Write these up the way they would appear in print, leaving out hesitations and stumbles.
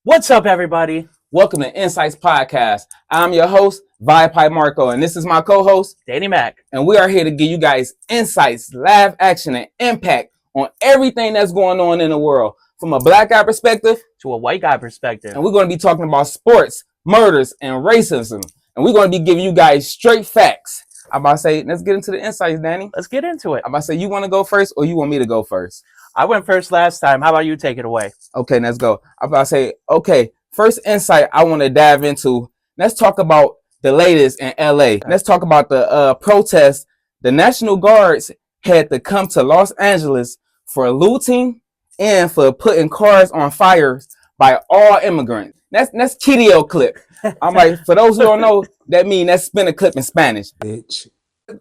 What's up, everybody? Welcome to Insights Podcast. I'm your host, Vi Marco, and this is my co-host, Danny Mac. and we are here to give you guys insights, live action, and impact on everything that's going on in the world, from a black guy perspective to a white guy perspective. And we're going to be talking about sports, murders, and racism. And we're going to be giving you guys straight facts. I'm about to say, let's get into the insights, Danny. Let's get into it. I'm about to say, you want to go first or you want me to go first? I went first last time. How about you take it away? Okay, let's go. I'm about to say, okay, first insight I want to dive into. Let's talk about the latest in LA. Let's talk about the protests. The National Guards had to come to Los Angeles for looting and for putting cars on fire by all immigrants. That's Kidio clip. I'm like, for those who don't know, that means that's spin a clip in Spanish. Bitch.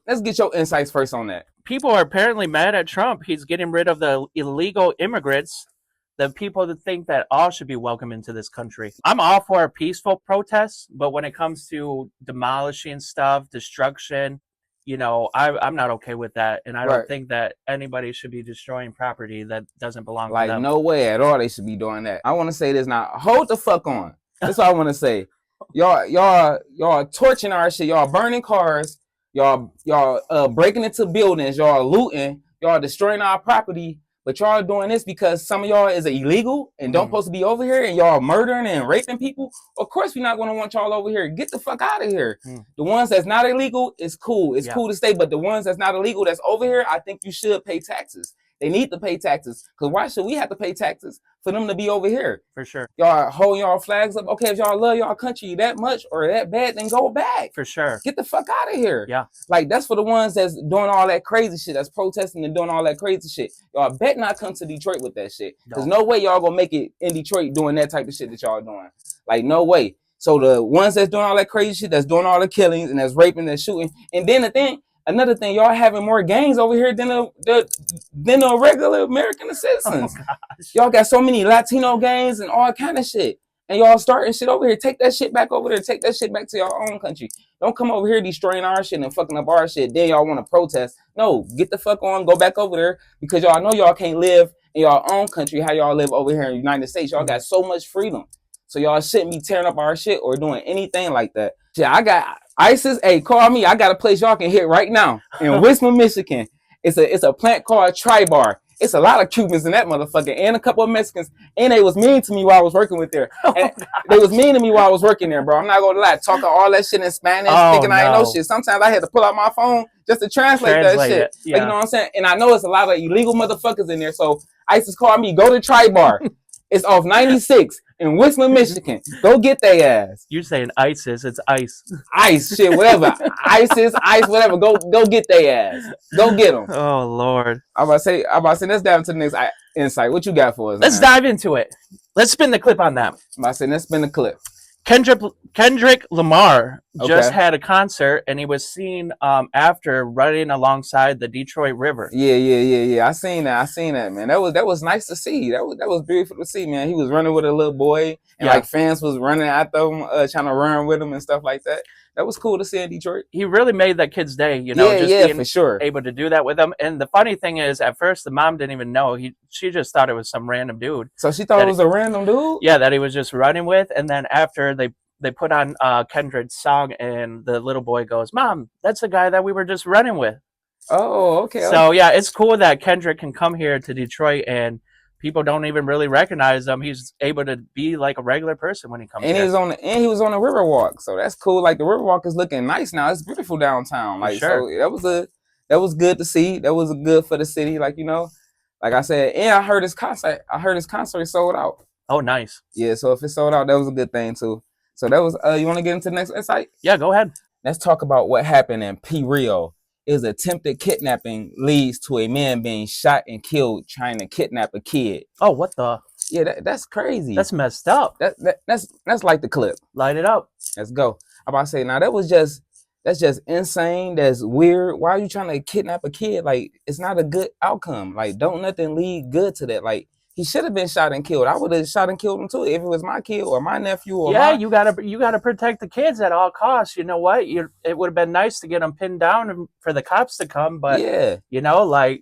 Let's get your insights first on that. People are apparently mad at Trump. He's getting rid of the illegal immigrants, the people that think that all should be welcome into this country. I'm all for a peaceful protest, but when it comes to demolishing stuff, destruction, you know, I'm not okay with that. And I don't think that anybody should be destroying property that doesn't belong to them. Like, no way at all they should be doing that. I want to say this now. Hold the fuck on. That's what I want to say. Y'all torching our shit. Y'all burning cars. Y'all breaking into buildings. Y'all looting. Y'all destroying our property. But y'all doing this because some of y'all is illegal and don't supposed to be over here, and y'all murdering and raping people. Of course, we're not going to want y'all over here. Get the fuck out of here. The ones that's not illegal, it's cool. It's cool to stay. But the ones that's not illegal that's over here, I think you should pay taxes. They need to pay taxes. Because why should we have to pay taxes for them to be over here? For sure. Y'all hold y'all flags up. Okay, if y'all love y'all country that much or that bad, then go back. For sure. Get the fuck out of here. Yeah. Like, that's for the ones that's doing all that crazy shit, that's protesting and doing all that crazy shit. Y'all bet not come to Detroit with that shit. There's no way y'all gonna make it in Detroit doing that type of shit that y'all doing. Like, no way. So the ones that's doing all that crazy shit, that's doing all the killings and that's raping, that's shooting. And then another thing, y'all having more gangs over here than the regular American citizens. Oh, y'all got so many Latino gangs and all kind of shit. And y'all starting shit over here. Take that shit back over there. Take that shit back to your own country. Don't come over here destroying our shit and fucking up our shit. Then y'all want to protest. No, get the fuck on. Go back over there because y'all know y'all can't live in your own country how y'all live over here in the United States. Y'all got so much freedom. So y'all shouldn't be tearing up our shit or doing anything like that. Yeah, I got ISIS. Hey, call me. I got a place y'all can hit right now in Wismar, Michigan. It's a plant called Tri-Bar. It's a lot of Cubans in that motherfucker and a couple of Mexicans. And they was mean to me while I was working with there. They was mean to me while I was working there, bro. I'm not gonna lie. Talking all that shit in Spanish, thinking I ain't know shit. Sometimes I had to pull out my phone just to translate that shit. Yeah. Like, you know what I'm saying? And I know it's a lot of illegal motherfuckers in there. So ISIS called me, go to Tri-Bar. It's off 96 in Wismar, Michigan. Go get their ass. You're saying ISIS, it's ice. Ice, shit, whatever. ISIS, ice, whatever. Go get their ass. Go get them. Oh, Lord. I'm about to say, let's dive into the next insight. What you got for us? Let's dive into it. Let's spin the clip on that. I'm about to say, let's spin the clip. Kendrick Lamar just had a concert, and he was seen after running alongside the Detroit River. Yeah. I seen that, man. That was nice to see. That was beautiful to see, man. He was running with a little boy, and like fans was running after him, trying to run with him and stuff like that. That was cool to see in Detroit. He really made that kid's day, you know, being for sure able to do that with him. And the funny thing is, at first, the mom didn't even know. She just thought it was some random dude. So she thought it was a random dude? Yeah, that he was just running with. And then after they put on Kendrick's song, and the little boy goes, "Mom, that's the guy that we were just running with." Oh, okay. So, yeah, it's cool that Kendrick can come here to Detroit and people don't even really recognize him. He's able to be like a regular person when he comes. And here. He was on the Riverwalk, so that's cool. Like, the Riverwalk is looking nice now. It's beautiful downtown. Like, so that was good to see. That was good for the city. Like, you know, like I said, and I heard his concert sold out. Oh, nice. Yeah, so if it sold out, that was a good thing too. So that was. You want to get into the next insight? Yeah, go ahead. Let's talk about what happened in P. Rio. Is attempted kidnapping leads to a man being shot and killed trying to kidnap a kid. Oh, what the? Yeah, that's crazy. That's messed up. That's like the clip. Light it up. Let's go. I'm about to say, now that's just insane. That's weird. Why are you trying to kidnap a kid? Like, it's not a good outcome. Like, don't nothing lead good to that. Like, he should have been shot and killed. I would have shot and killed him too if it was my kid or my nephew. Or you gotta protect the kids at all costs. You know what? It would have been nice to get them pinned down and for the cops to come, but you know, like,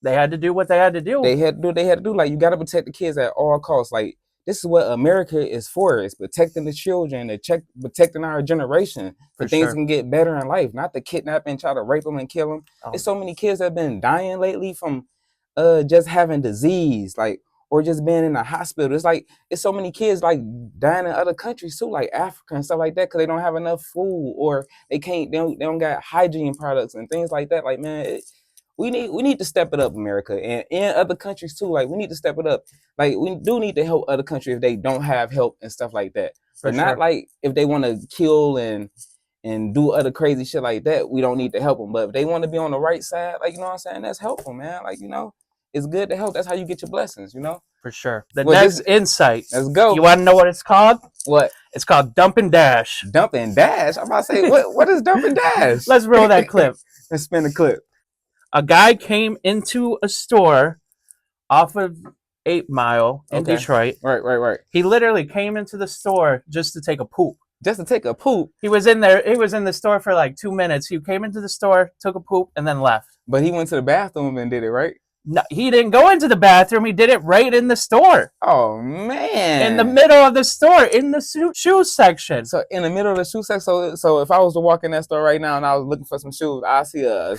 They had to do what they had to do. They had to do what they had to do. Like, you got to protect the kids at all costs. Like, this is what America is for. It's protecting the children, protecting our generation, For for things sure. can get better in life, not to kidnap and try to rape them and kill them. There's so many kids that have been dying lately from just having disease, like, or just being in the hospital. It's like, it's so many kids like dying in other countries too, like Africa and stuff like that, because they don't have enough food, or they don't got hygiene products and things like that. Like, man, we need to step it up, America, and in other countries too. Like, we need to step it up. Like, we do need to help other countries if they don't have help and stuff like that. For But not sure. like if they want to kill and do other crazy shit like that, we don't need to help them. But if they want to be on the right side, like, you know what I'm saying, that's helpful, man. Like, it's good to help. That's how you get your blessings, For sure. The Well, next insight. Let's go. You want to know what it's called? What? It's called Dump and Dash. Dump and dash? I'm about to say, what is dump and dash? Let's roll that clip. Let's spin the clip. A guy came into a store off of 8 Mile in Okay. Detroit. Right. He literally came into the store just to take a poop. Just to take a poop. He was in there. He was in the store for like 2 minutes. He came into the store, took a poop, and then left. But he went to the bathroom and did it, right? No, he didn't go into the bathroom. He did it right in the store. Oh, man. In the middle of the store, in the shoe section. So in the middle of the shoe section. So if I was to walk in that store right now and I was looking for some shoes, I see a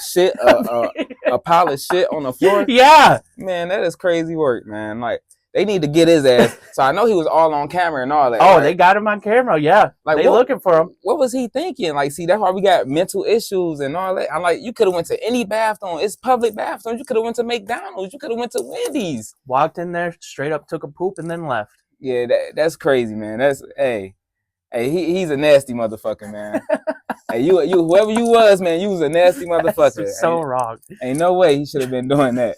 pile of shit on the floor. Yeah. Man, that is crazy work, man. Like, they need to get his ass. So I know he was all on camera and all that. Oh, right? they got him on camera. Yeah. Like, they looking for him. What was he thinking? Like, see, that's why we got mental issues and all that. I'm like, you could have went to any bathroom. It's public bathrooms. You could have went to McDonald's. You could have went to Wendy's. Walked in there, straight up took a poop, and then left. Yeah, that's crazy, man. Hey, he's a nasty motherfucker, man. Hey, you whoever you was, man, you was a nasty motherfucker. That's so wrong. Ain't no way he should have been doing that.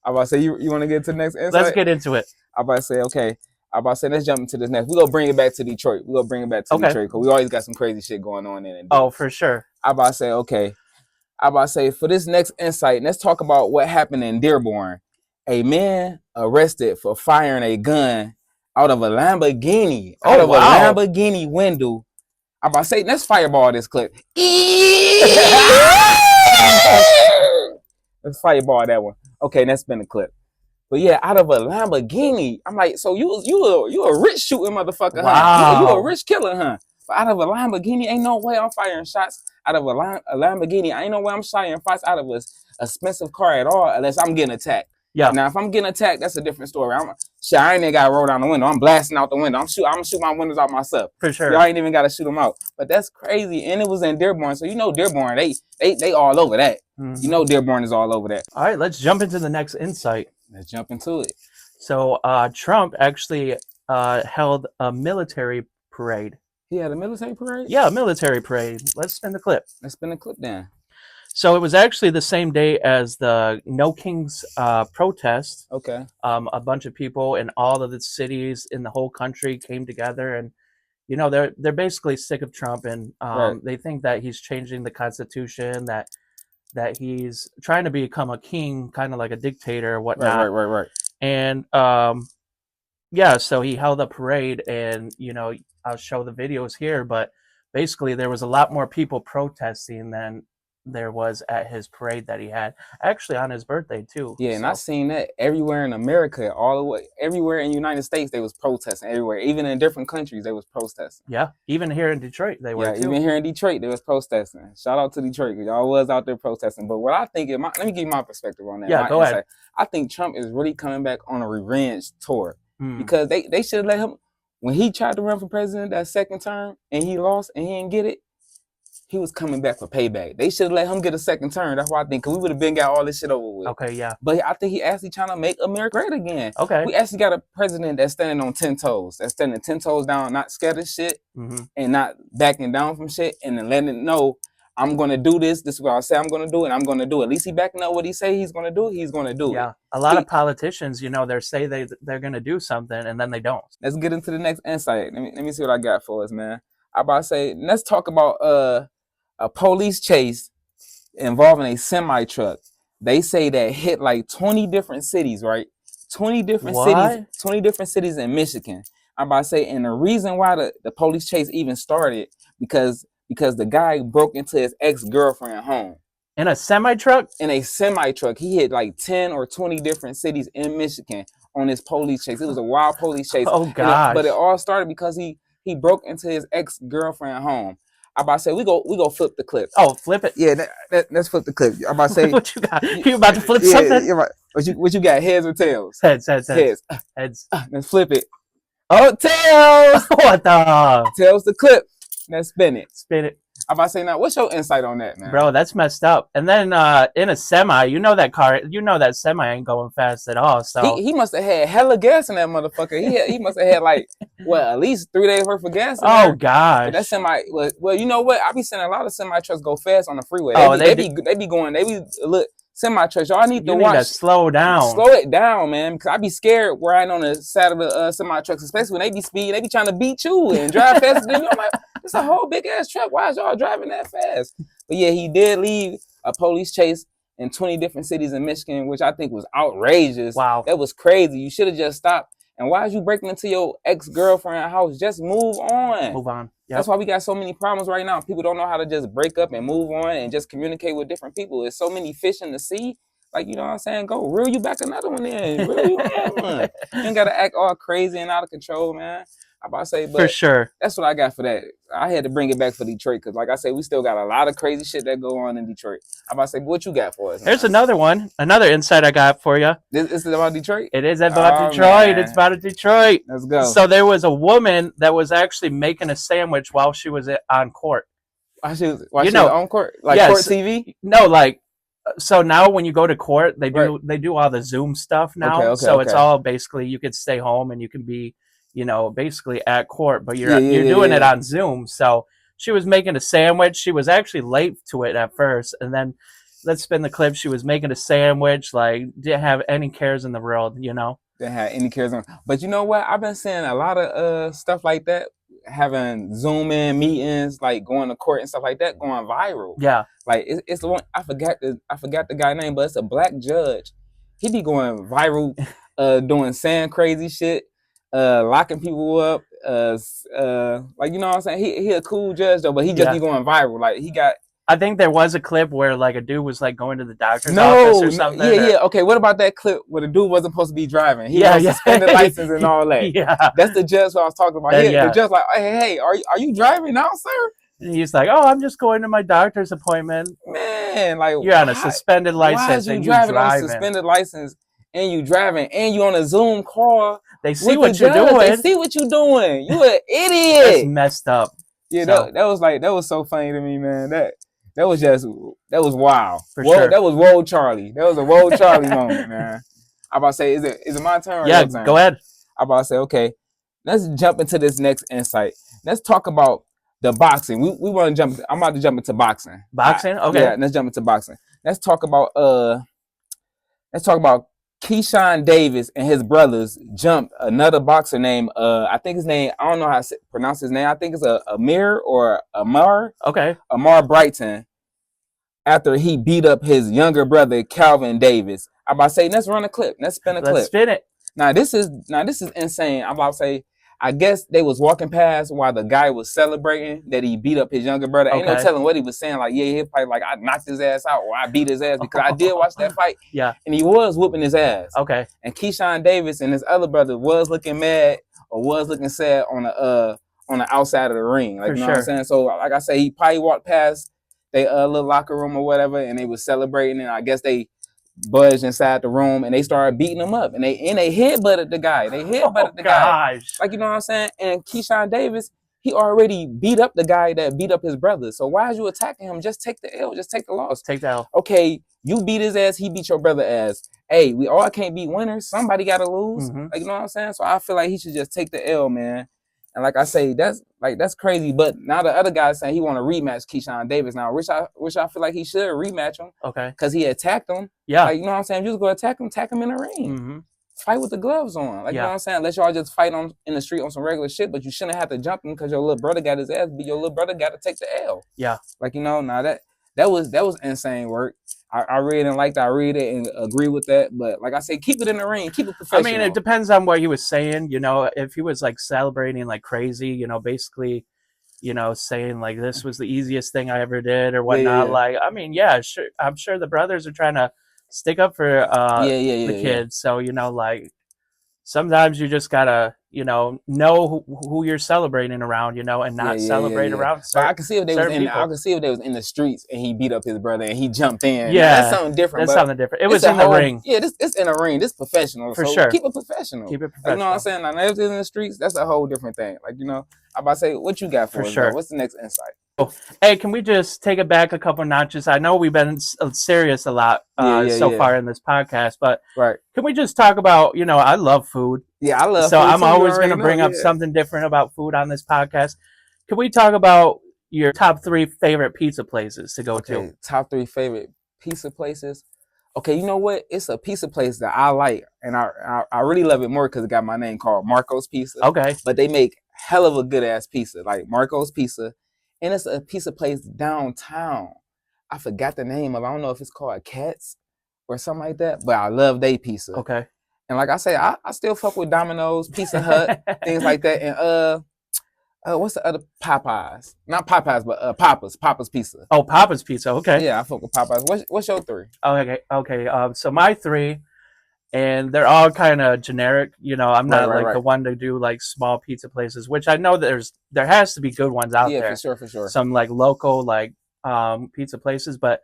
I'm about to say, you want to get to the next insight? Let's get into it. I'm about to say, okay. I'm about to say, let's jump into this next. We're going to bring it back to Detroit. Detroit because we always got some crazy shit going on in it. Oh, for sure. I'm about to say, okay. I'm about to say, for this next insight, let's talk about what happened in Dearborn. A man arrested for firing a gun out of a Lamborghini. Out of a Lamborghini window. I'm about to say, let's fireball this clip. Let's fireball that one. Okay, let's spin the clip. But yeah, out of a Lamborghini. I'm like, so you a rich shooting motherfucker, huh? You a rich killer, huh? But out of a Lamborghini, ain't no way I'm firing shots out of a Lamborghini. Ain't no way I'm firing shots out of a expensive car at all, unless I'm getting attacked. Yeah. Now, if I'm getting attacked, that's a different story. I ain't even got to roll down the window. I'm blasting out the window. I'm gonna shoot my windows out myself. For sure. Y'all ain't even got to shoot them out. But that's crazy. And it was in Dearborn. So, Dearborn, they all over that. Mm-hmm. Dearborn is all over that. All right, let's jump into the next insight. Let's jump into it. So, Trump actually held a military parade. He had a military parade? Yeah, a military parade. Let's spin the clip. Let's spin the clip down. So it was actually the same day as the No Kings protest. Okay. A bunch of people in all of the cities in the whole country came together, and they're basically sick of Trump, and right. They think that he's changing the Constitution, that he's trying to become a king, kind of like a dictator or whatnot. Right. And so he held a parade, and I'll show the videos here, but basically there was a lot more people protesting than there was at his parade that he had, actually on his birthday too. Yeah, and I seen that everywhere in America, all the way, everywhere in the United States, they was protesting everywhere. Even in different countries, they was protesting. Yeah, even here in Detroit, they were too. Even here in Detroit, they was protesting. Shout out to Detroit, because y'all was out there protesting. But what I think, let me give you my perspective on that. Yeah, go ahead. I think Trump is really coming back on a revenge tour, because they should have let him, when he tried to run for president that second term, and he lost, and he didn't get it, he was coming back for payback. They should have let him get a second term. That's why I think, because we would have been got all this shit over with. Okay, yeah. But I think he actually trying to make America great again. Okay. We actually got a president that's standing on 10 toes. That's standing 10 toes down, not scared of shit, and not backing down from shit, and then letting it know, I'm going to do this. This is what I say I'm going to do, and I'm going to do it. At least he backing up what he say he's going to do. He's going to do it. Yeah. A lot of politicians, they say they're going to do something, and then they don't. Let's get into the next insight. Let me see what I got for us, man. I about to say, let's talk about a police chase involving a semi-truck. They say that hit like 20 different cities, right? 20 different cities in Michigan. I'm about to say, and the reason why the police chase even started, because the guy broke into his ex-girlfriend's home. In a semi truck? In a semi truck. He hit like 10 or 20 different cities in Michigan on this police chase. It was a wild police chase. Oh gosh. But it all started because he broke into his ex-girlfriend home. I about to say we go flip the clip. Oh, flip it. Yeah, let's flip the clip. I'm about to say what you got? You about to flip something? Yeah, what you got? Heads or tails? Heads. Heads. Let's flip it. Oh, tails! What the? Tails the clip. Let's spin it. Spin it. I'm about to say now, what's your insight on that, man? Bro, that's messed up. And then in a semi, that semi ain't going fast at all. So he must have had hella gas in that motherfucker. He must have had like at least 3 days worth of gas. Oh gosh. That semi. Well, you know what? I be seeing a lot of semi trucks go fast on the freeway. They be look. Semi trucks, y'all need to watch. Slow down. Slow it down, man. Because I be scared riding on the side of the semi trucks, especially when they be speeding. They be trying to beat you and drive faster than you. I'm like, it's a whole big ass truck. Why is y'all driving that fast? But yeah, he did leave a police chase in 20 different cities in Michigan, which I think was outrageous. Wow, that was crazy. You should have just stopped. And why is you breaking into your ex-girlfriend's house? Just move on. Move on. Yep. That's why we got so many problems right now. People don't know how to just break up and move on and just communicate with different people. There's so many fish in the sea. Like, you know what I'm saying? Go reel you back another one in. Reel you another one. You ain't got to act all crazy and out of control, man. I'm about to say, but for sure. That's what I got for that. I had to bring it back for Detroit because, like I said, we still got a lot of crazy shit that go on in Detroit. I'm about to say, what you got for us? There's another one. Another insight I got for you. This is about Detroit? It is about Detroit. Man. It's about Detroit. Let's go. So there was a woman that was actually making a sandwich while she was on court. While she was on court? Like court TV? No, like, so now when you go to court, they do all the Zoom stuff now. Okay, it's all basically you could stay home and you can be, basically at court, but you're doing it on Zoom. So she was making a sandwich. She was actually late to it at first, and then let's spin the clip. She was making a sandwich, like didn't have any cares in the world, Didn't have any cares on. But you know what? I've been seeing a lot of stuff like that, having Zoom in meetings, like going to court and stuff like that, going viral. Yeah. Like it's the one I forgot the guy's name, but it's a black judge. He be going viral, saying crazy shit, locking people up, like you know what I'm saying. He a cool judge though, but he just be going viral. Like he got. I think there was a clip where like a dude was like going to the doctor's office or something. Yeah. Okay, what about that clip where the dude wasn't supposed to be driving? He was suspended license and all that. Yeah, that's the judge who I was talking about. The judge like, hey, are you driving now, sir? And he's like, oh, I'm just going to my doctor's appointment. Man, like you're on a suspended license and you're driving on a suspended license and you driving and you on a Zoom call. They see what you're doing. They see what you're doing. You an idiot. That's messed up. Yeah, that was so funny to me, man. That was wild. For sure. That was Whoa Charlie. That was a Whoa Charlie moment, man. I'm about to say, is it my turn or your turn? Go ahead. I'm about to say, okay, let's jump into this next insight. Let's talk about the boxing. We want to jump. I'm about to jump into boxing. Boxing? Okay. Yeah, let's jump into boxing. Let's talk about Keyshawn Davis and his brothers jumped another boxer named I think his name, I don't know how to pronounce his name. I think it's Amir or Amar. Okay. Amar Brighton, after he beat up his younger brother Calvin Davis. I'm about to say, let's run a clip. Let's spin a clip. Let's spin it. Now this is insane. I'm about to say, I guess they was walking past while the guy was celebrating that he beat up his younger brother. Ain't no telling what he was saying. Like, he probably like, I knocked his ass out or I beat his ass, because I did watch that fight. Yeah. And he was whooping his ass. Okay. And Keyshawn Davis and his other brother was looking mad or was looking sad on the outside of the ring. Like, you know what I'm saying? So like I say, he probably walked past their little locker room or whatever, and they was celebrating, and I guess they budged inside the room and they started beating him up, and they headbutted the guy. They headbutted the guy. Like, you know what I'm saying? And Keyshawn Davis, he already beat up the guy that beat up his brother. So why is you attacking him? Just take the L. Just take the loss. Take the L. Okay, you beat his ass. He beat your brother ass. Hey, we all can't be winners. Somebody got to lose. Mm-hmm. Like, you know what I'm saying? So I feel like he should just take the L, man. And like I say, that's crazy. But now the other guy's saying he want to rematch Keyshawn Davis. Now, which I feel like he should rematch him. Okay. Because he attacked him. Yeah. Like, you know what I'm saying? Just go attack him in the ring. Mm-hmm. Fight with the gloves on. Like, you know what I'm saying? Unless y'all just fight in the street on some regular shit, but you shouldn't have to jump him because your little brother got his ass beat. Your little brother got to take the L. Yeah. Like, you know, now that was insane work. I really didn't like that. I read it and agree with that. But like I say, keep it in the ring. Keep it professional. I mean, it depends on what he was saying. If he was like celebrating like crazy, basically, saying like this was the easiest thing I ever did or Yeah, whatnot. yeah, Like, I mean, yeah, sure, I'm sure the brothers are trying to stick up for yeah, yeah, the yeah, yeah. kids. So like sometimes you just gotta know who you're celebrating around, and Yeah, not yeah, yeah, celebrate yeah. around But I can see if they was certain in. I people. can see if they was in the streets and he beat up his brother and he jumped in. Now that's Yeah, something different. that's But something different. It it's was a in the whole. ring Yeah, this it's in a ring. This professional. for So sure. keep it professional. Keep it Like, you know what I'm professional saying? Now if it's in the streets, that's a whole different thing. Like, I'm about to say, what you got for for us though? sure. What's the next insight? Hey, can we just take it back a couple notches? I know we've been serious a lot Yeah, yeah, so yeah. far in this podcast, but Right. can we just talk about, I love food. Yeah, I love So food I'm too. You always going already to know. bring up Yeah. something different about food on this podcast. Can we talk about your top 3 favorite pizza places to go to? Okay, top 3 favorite pizza places. Okay, you know what? It's a pizza place that I like, and I really love it more because it got my name called Marco's Pizza. Okay. But they make hell of a good ass pizza, like Marco's Pizza, and it's a pizza place downtown. I forgot the name of. I don't know if it's called Cats or something like that. But I love they pizza. Okay. And like I say, I still fuck with Domino's, Pizza Hut, things like that. And what's the other Popeyes? Not Popeyes, but Papa's Pizza. Oh, Papa's Pizza. Okay. Yeah, I fuck with Popeyes. What's your 3? Okay. So my 3, and they're all kind of generic. I'm not Right. the one to do like small pizza places, which I know there has to be good ones out Yeah, there. for sure. Some like local pizza places, but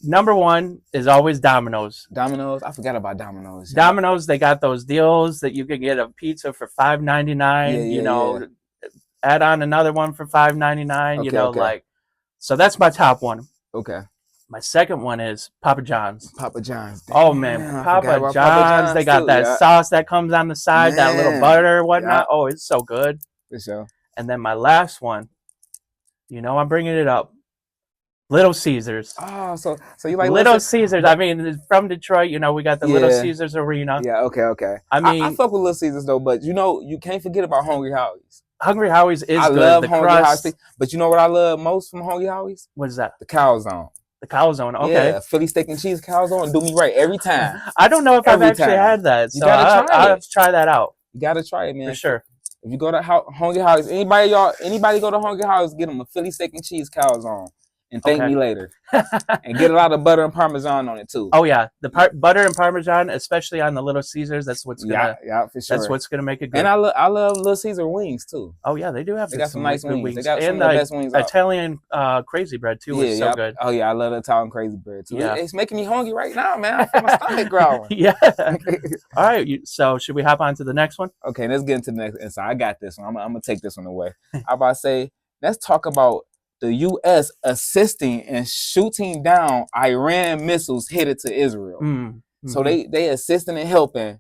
number 1 is always Domino's. Domino's, I forgot about Domino's. Domino's, they got those deals that you can get a pizza for $5.99. Yeah. Add on another one for $5.99. Okay. So that's my top one. Okay. My second one is Papa John's. Papa John's. Damn, Oh man, Papa John's. They got too, that sauce that comes on the side, that little butter, whatnot. Oh, it's so good. For sure. And then my last one, I'm bringing it up. Little Caesars. Oh, so you like Little Caesars? I mean, from Detroit, we got the Little Caesars Arena. Yeah. Okay. I mean, I fuck with Little Caesars though, but you can't forget about Hungry Howie's. Hungry Howie's is I good. love the Hungry crust. Howie's, but you know what I love most from Hungry Howie's? What is that? The calzone. The calzone. Okay. Yeah, Philly steak and cheese calzone. Do me right every time. I don't know if I've actually had that, so I'll have to try that out. You gotta try it, man. For sure. If you go to Hungry Howie's, anybody go to Hungry Howie's, get them a Philly steak and cheese calzone. And thank me later. And get a lot of butter and Parmesan on it too. Oh yeah, the butter and Parmesan, especially on the Little Caesars. That's what's gonna. Yeah, for sure. That's what's gonna make it good. And I love Little Caesar wings too. Oh yeah, they do have. They got some nice wings. They got and some of the best wings. Italian crazy bread too is so good. Oh yeah, I love the Italian crazy bread too. Yeah. It's making me hungry right now, man. I feel my stomach growling. Yeah. All right. So should we hop on to the next one? Okay, let's get into the next insight. I got this one. I'm gonna take this one away. I'm about to say, let's talk about the U.S. assisting and shooting down Iran missiles headed to Israel. Mm-hmm. So they assisting and helping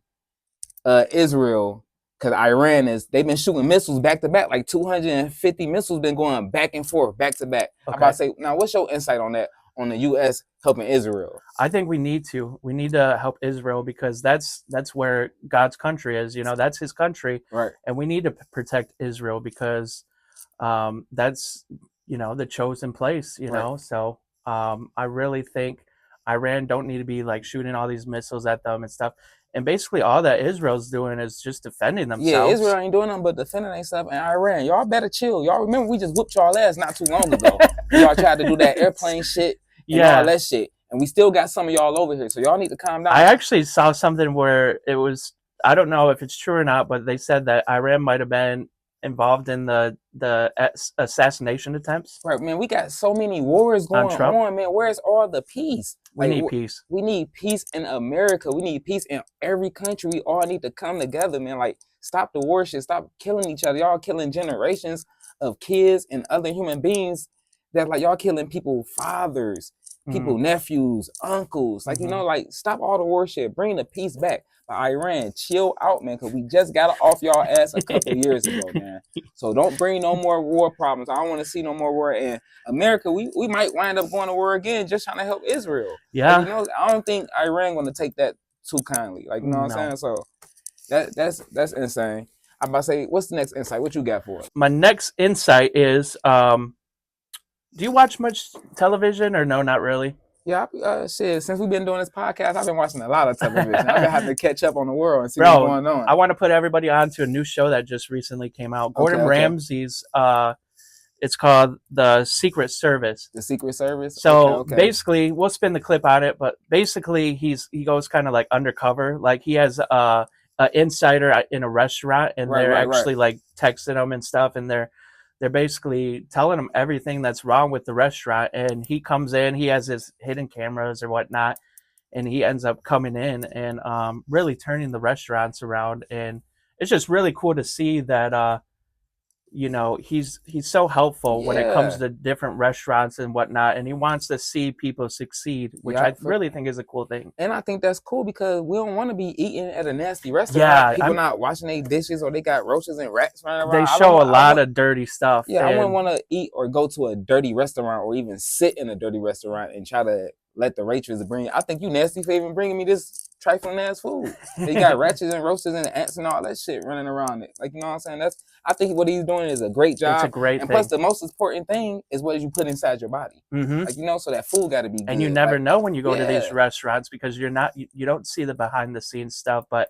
Israel because they've been shooting missiles back to back, like 250 missiles been going back and forth, back to back. Okay. I'm about to say, now what's your insight on that, on the U.S. helping Israel? I think we need to help Israel because that's where God's country is. That's His country, right? And we need to protect Israel because that's the chosen place. Right. So I really think Iran don't need to be like shooting all these missiles at them and stuff. And basically, all that Israel's doing is just defending themselves. Yeah, Israel ain't doing nothing but defending themselves. And Iran, y'all better chill. Y'all remember we just whooped y'all ass not too long ago. Y'all tried to do that airplane shit and all that shit. And we still got some of y'all over here. So y'all need to calm down. I actually saw something where it was, I don't know if it's true or not, but they said that Iran might have been involved in the assassination attempts. Right, man. We got so many wars going on, man. Where's all the peace? We need peace. We need peace in America. We need peace in every country. We all need to come together, man. Like, stop the war shit. Stop killing each other. Y'all killing generations of kids and other human beings that, like, y'all killing people, fathers, people, nephews, uncles. Like, like, stop all the war shit. Bring the peace back. But Iran, chill out, man, because we just got off y'all ass a couple years ago, man. So don't bring no more war problems. I don't want to see no more war. And America, we might wind up going to war again just trying to help Israel. Yeah. Like, I don't think Iran going to take that too kindly. Like, you know what I'm saying? So that's insane. I'm about to say, what's the next insight? What you got for us? My next insight is, do you watch much television or no, not really? Yeah, shit. Since we've been doing this podcast, I've been watching a lot of television. I've been having to catch up on the world and see what's going on. I want to put everybody on to a new show that just recently came out. Gordon Ramsay's It's called the Secret Service. The Secret Service. Okay, So okay. basically, we'll spin the clip on it, but basically, he goes kind of like undercover. Like he has a insider in a restaurant, and Right, they're right, right. actually like texting him and stuff, and they're basically telling him everything that's wrong with the restaurant. And he comes in, he has his hidden cameras or whatnot, and he ends up coming in and really turning the restaurants around. And it's just really cool to see that he's so helpful when it comes Yeah, to different restaurants and whatnot, and he wants to see people succeed, which yeah. I really think is a cool thing. And I think that's cool because we don't want to be eating at a nasty restaurant. Yeah, People not washing their dishes or they got roaches and rats running they around. I don't show a want. I lot want. of dirty stuff, Yeah, I wouldn't and want to eat or go to a dirty restaurant or even sit in a dirty restaurant and try to let the waitress bring. I think you nasty for even bringing me this trifling ass food. They got ratchets and roaches and ants and all that shit running around it. Like, you know what I'm saying? I think what he's doing is a great it's a job. great And plus, thing. the most important thing is what you put inside your body. Hmm. Like, so that food got to be And you good. never Like, know when you go to these yeah. restaurants because you don't see the behind the scenes stuff, but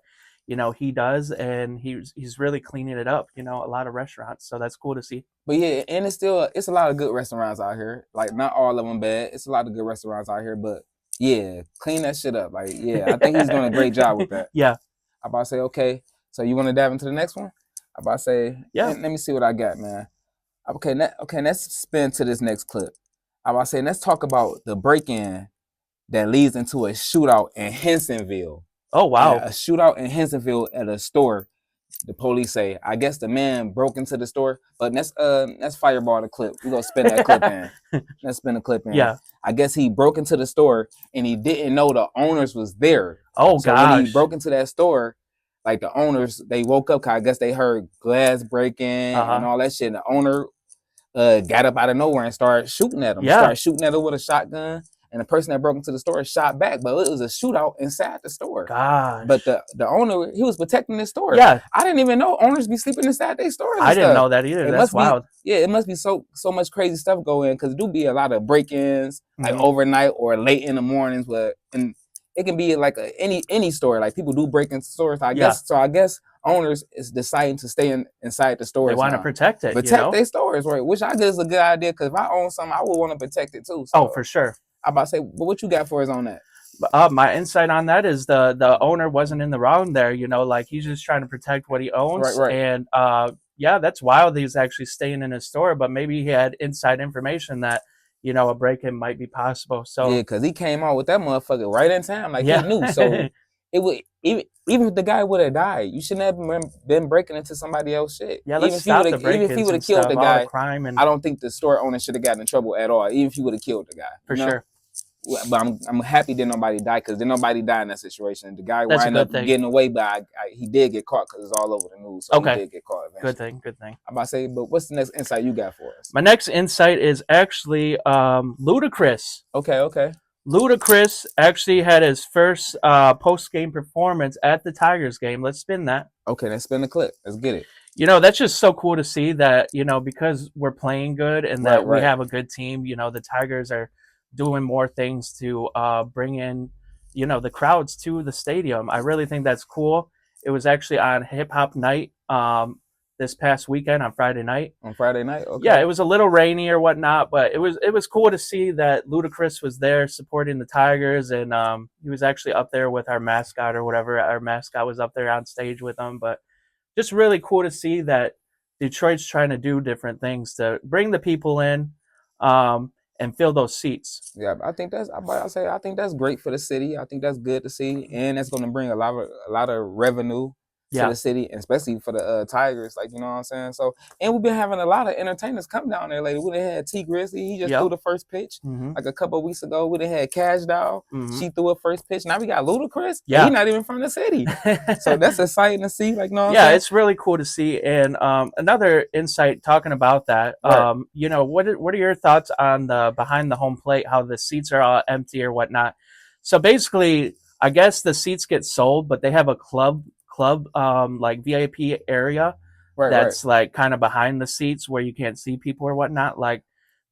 he does, and he's really cleaning it up. A lot of restaurants, so that's cool to see. But yeah, and it's a lot of good restaurants out here. Like not all of them bad. It's a lot of good restaurants out here, but yeah, clean that shit up. Like yeah, I think he's doing a great job with that. Yeah, I about to say okay. So you want to dive into the next one? I about to say yeah. let me see what I got, man. Okay, okay, let's spin to this next clip. I about to say let's talk about the break-in that leads into a shootout in Hensonville. Oh And wow. a shootout in Hensonville at a store. The police say, I guess the man broke into the store, but let's fireball the clip. We gonna spin that clip in. Let's spin the clip in. Yeah. I guess he broke into the store and he didn't know the owners was there. Oh So when he gosh. broke into that store, like the owners, they woke up. 'Cause I guess they heard glass breaking Uh and huh. all that shit. And the owner got up out of nowhere and started shooting at him. Yeah. Started shooting at him with a shotgun. And the person that broke into the store shot back, but it was a shootout inside the store. But Gosh. the owner, he was protecting the store. Yeah. I didn't even know owners be sleeping inside their stores and I didn't stuff. know that either. It That's must be, wild. yeah, it must be so much crazy stuff going because do be a lot of break-ins like Mhm. overnight or late in the mornings, and it can be like any store. Like people do break into stores. I Yeah. guess owners is deciding to stay inside the They stores want to now. protect it, Protect their stores, right? Which I guess is a good idea because if I own something, I would want to protect it too. Oh, So for sure. I'm about to say, but what you got for us on that? My insight on that is the owner wasn't in the wrong there. Like he's just trying to protect what he Right, owns, right. and yeah, that's wild. He's actually staying in his store, but maybe he had inside information that a break-in might be possible. Yeah, So because he came out with that motherfucker right in time, like he yeah, knew. So it would even if the guy would have died, you shouldn't have been breaking into somebody else's shit. yeah. Even Let's if he would stop have the even if he break-ins would have and killed stuff, the all the guy, crime, and I don't think the store owner should have gotten in trouble at all. Even if he would have killed the guy, for sure, But I'm happy that nobody died because then nobody died in that situation. The guy that's a wind up good thing. getting away, but he did get caught because it's all over the news. So Okay, he did get caught eventually. good thing, good thing. I'm about to say, but what's the next insight you got for us? My next insight is actually Ludacris. Okay. Ludacris actually had his first post-game performance at the Tigers game. Let's spin that. Okay, let's spin the clip. Let's get it. That's just so cool to see that, because we're playing good and that we Right. have a good team, the Tigers are doing more things to bring in, the crowds to the stadium. I really think that's cool. It was actually on Hip Hop Night this past weekend on Friday night. On Friday night? Okay. Yeah, it was a little rainy or whatnot, but it was cool to see that Ludacris was there supporting the Tigers, and he was actually up there with our mascot or whatever. Our mascot was up there on stage with them, but just really cool to see that Detroit's trying to do different things to bring the people in and fill those seats. Yeah, I think I think that's great for the city. I think that's good to see, and that's going to bring a lot of revenue to Yeah. the city, and especially for the Tigers. Like you know what I'm saying. So, and we've been having a lot of entertainers come down there lately. We done had T Grizzly. He just threw the first pitch like a couple of weeks ago. We done had Cash Doll. She threw her first pitch. Now we got Ludacris. Yeah, he's not even from the city. So that's exciting to see. Like, what I'm saying? It's really cool to see. And another insight talking about that, Right. what are your thoughts on the behind the home plate, how the seats are all empty or whatnot? So basically, I guess the seats get sold, but they have a club like VIP area that's like kind of behind the seats where you can't see people or whatnot. Like,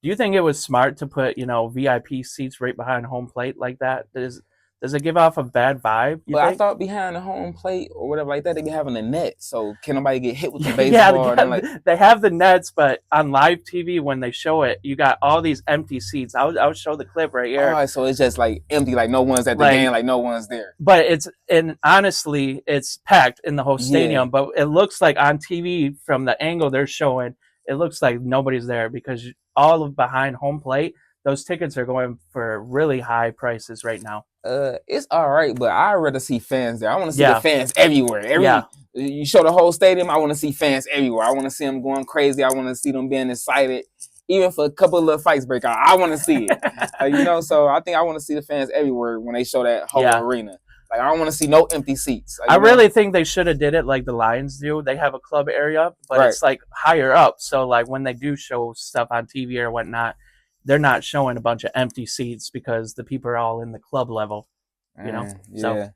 do you think it was smart to put VIP seats right behind home plate like that? Does it give off a bad vibe, you But I think? thought behind the home plate or whatever like that, they be having a net, so can nobody get hit with the Yeah, baseball? And like, they have the nets, but on live TV when they show it, you got all these empty seats. I'll show the clip right here. oh, so it's just like empty, like no one's at the Like, game, like no one's there. but and honestly, it's packed in the whole Yeah. stadium. But it looks like on TV from the angle they're showing, it looks like nobody's there because all of behind home plate, those tickets are going for really high prices right now. It's all right, but I'd rather see fans there. I want to see Yeah. the fans everywhere. Yeah. You show the whole stadium, I want to see fans everywhere. I want to see them going crazy. I want to see them being excited. Even for a couple of little fights break out, I want to see it. You know, so I think I want to see the fans everywhere when they show that whole Yeah. arena. Like, I don't want to see no empty seats. Like, I you know? really think they should have did it like the Lions do. They have a club area, but Right. it's like higher up. So like when they do show stuff on TV or whatnot, they're not showing a bunch of empty seats because the people are all in the club level. You know? Yeah. So,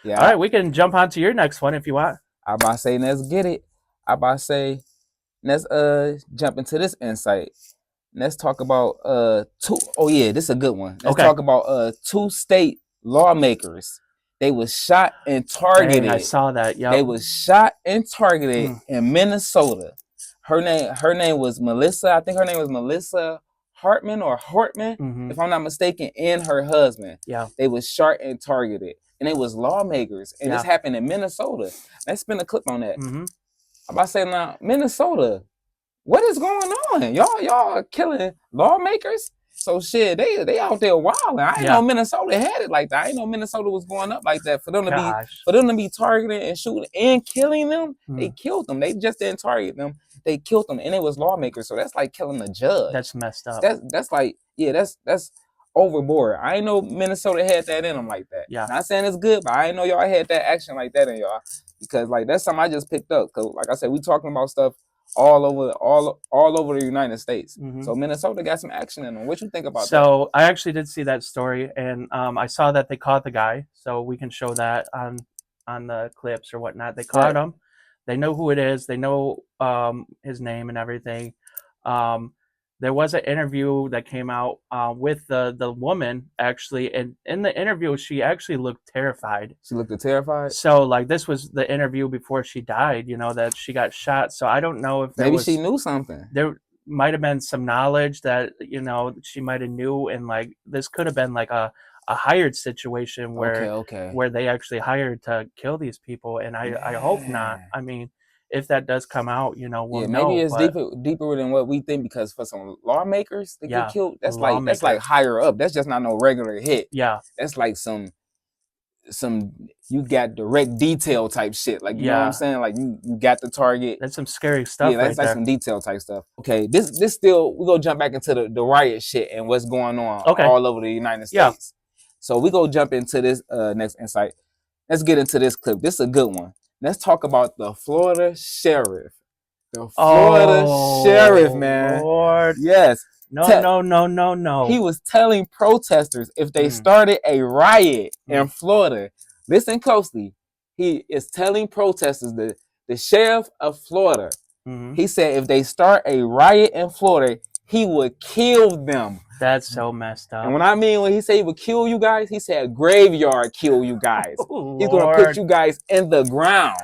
yeah. all right, we can jump on to your next one if you want. I about to say, let's get it. I about to say, let's jump into this insight. Let's talk about two. Oh yeah, this is a good one. Let's Okay. talk about two state lawmakers. They was shot and targeted. Dang, I saw that. Yeah. They was shot and targeted in Minnesota. Her name was Melissa. I think her name was Melissa Hartman or Hortman, if I'm not mistaken, and her husband. Yeah. They was shot and targeted. And it was lawmakers. And this happened in Minnesota. Let's spin a clip on that. I'm about to say now, Minnesota, what is going on? Y'all are killing lawmakers? So shit, they out there wilding. I ain't know Minnesota had it like that. I ain't know Minnesota was going up like that. For them to be targeting and shooting and killing them, they killed them. They just didn't target them. They killed them, and it was lawmakers. So that's like killing a judge. That's messed up. That's like, yeah, that's overboard. I ain't know Minnesota had that in them like that. Yeah. Not saying it's good, but I ain't know y'all had that action like that in y'all. Because like that's something I just picked up. Cause like I said, we talking about stuff all over the United States. So Minnesota got some action in them. What you think about that? So I actually did see that story, and I saw that they caught the guy. So we can show that on the clips or whatnot. They caught him. They know who it is. They know his name and everything. There was an interview that came out with the woman, actually, and in the interview, she actually looked terrified. She looked terrified? So, like, this was the interview before she died, you know, that she got shot. So I don't know if maybe she knew something. There might have been some knowledge that, you know, she might have knew, and, like, this could have been, like, a hired situation where where they actually hired to kill these people, and I hope not. I mean, if that does come out, you know, we'll know. Maybe it's deeper than what we think, because for some lawmakers to get killed, that's like higher up. That's just not no regular hit. Yeah. That's like some you got direct detail type shit. Like, you know what I'm saying? Like you got the target. That's some scary stuff. Yeah, that's like some detail type stuff. Okay, this still, we're gonna jump back into the riot shit and what's going on all over the United States. Yeah. So we go jump into this next insight. Let's get into this clip. This is a good one. Let's talk about the Florida sheriff. The Florida sheriff, man. Lord. Yes. No. He was telling protesters if they started a riot in Florida, listen closely. He is telling protesters, the sheriff of Florida, he said if they start a riot in Florida, he would kill them. That's so messed up. And when he said he would kill you guys, he said graveyard kill you guys. He's going to put you guys in the ground.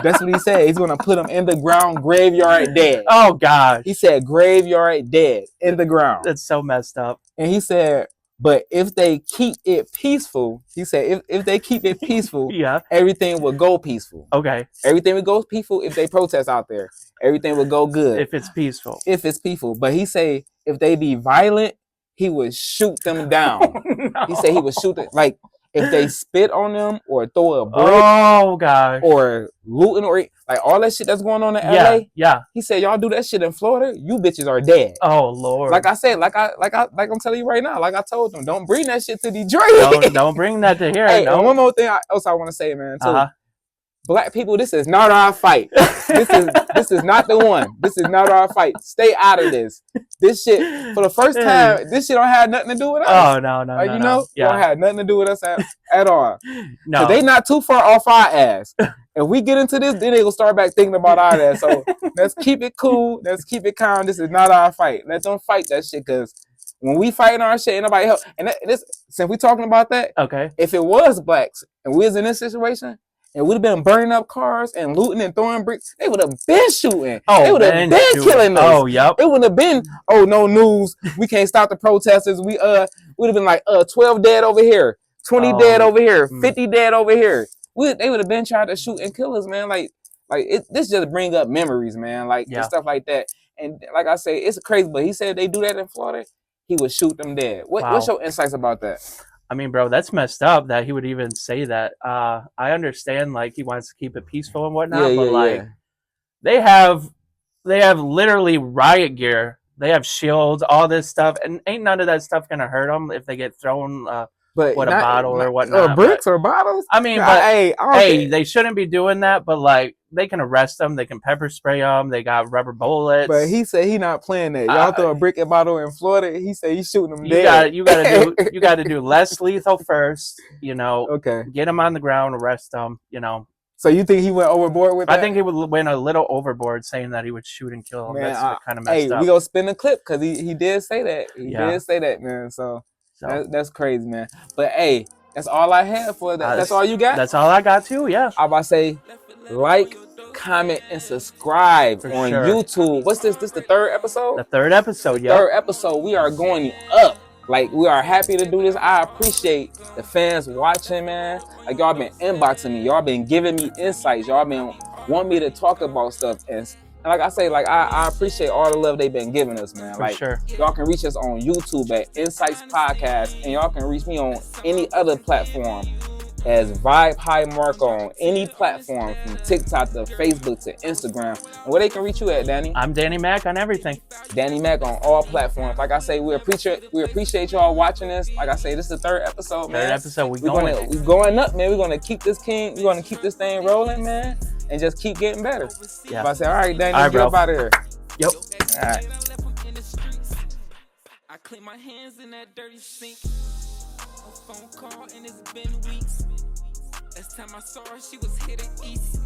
That's what he said. He's going to put them in the ground, graveyard dead. Oh, gosh. He said graveyard dead, in the ground. That's so messed up. And he said, but if they keep it peaceful, he said, if they keep it peaceful, everything will go peaceful. Okay. Everything will go peaceful if they protest out there. Everything will go good. If it's peaceful. If it's peaceful. But he say, if they be violent, he would shoot them down. No. He said he would shoot them. Like, if they spit on them or throw a brick. Oh, gosh. Or looting or like all that shit that's going on in LA. Yeah. He said, y'all do that shit in Florida, you bitches are dead. Oh, Lord. Like I said, like I'm telling you right now, like I told them, don't bring that shit to Detroit. Don't bring that to here. Hey, no. and one more thing else I want to say, man, too. Black people, this is not our fight. This is not the one. This is not our fight. Stay out of this. This shit, for the first time, this shit don't have nothing to do with us. Oh, no. Like, you know, don't have nothing to do with us at all. No. They not too far off our ass. If we get into this, then they gonna start back thinking about our ass. So let's keep it cool. Let's keep it calm. This is not our fight. Let them fight that shit, because When we fighting our shit, ain't nobody help. And this, since we talking about that, Okay. if it was blacks and we was in this situation and we'd have been burning up cars and looting and throwing bricks, they would have been shooting. Oh, they would have been killing us. Oh, yep. It wouldn't have been, oh, no news. We can't stop the protesters. We would have been like 12 dead over here, 20 dead over here, 50 dead over here. They would have been trying to shoot and kill us, man. This just bring up memories, man. And stuff like that. And like I say, it's crazy. But he said they do that in Florida, he would shoot them dead. What's your insights about that? I mean, bro, that's messed up that he would even say that. I understand, like, he wants to keep it peaceful and whatnot, but they have literally riot gear. They have shields, all this stuff, and ain't none of that stuff gonna hurt them if they get thrown a bottle or whatnot. Or bricks or bottles? I mean, but they shouldn't be doing that, but like, they can arrest them, they can pepper spray them, they got rubber bullets. But he said he not playing that. Y'all throw a brick and bottle in Florida, he said he's shooting them dead. You gotta do less lethal first, Okay. Get them on the ground, arrest them, So you think he went overboard with that? I think he went a little overboard saying that he would shoot and kill them. That's kind of messed up. We gonna spin the clip because he did say that. He did say that, man. So that's crazy, man. But hey, that's all I had for that. That's all you got? That's all I got too, yeah. I'm about to say, like, comment, and subscribe on YouTube. What's this? This the third episode? The third episode, yeah. Third episode. We are going up. Like, we are happy to do this. I appreciate the fans watching, man. Like, y'all been inboxing me. Y'all been giving me insights. Y'all been wanting me to talk about stuff. And like I say, like, I appreciate all the love they've been giving us, man. Y'all can reach us on YouTube at Insights Podcast. And y'all can reach me on any other platform as Vibe High Mark on any platform, from TikTok to Facebook to Instagram. And where they can reach you at, Danny? I'm Danny Mac on everything. Danny Mac on all platforms. Like I say, we appreciate y'all watching this. Like I say, this is the third episode, man. Third episode, we're going up, man. We're gonna keep this thing rolling, man, and just keep getting better. Yeah. If I say, all right, Danny, get up out of here. Yep. All right. I clean my hands in that dirty sink. A phone call and it's been weeks. Last time I saw her, she was hitting east.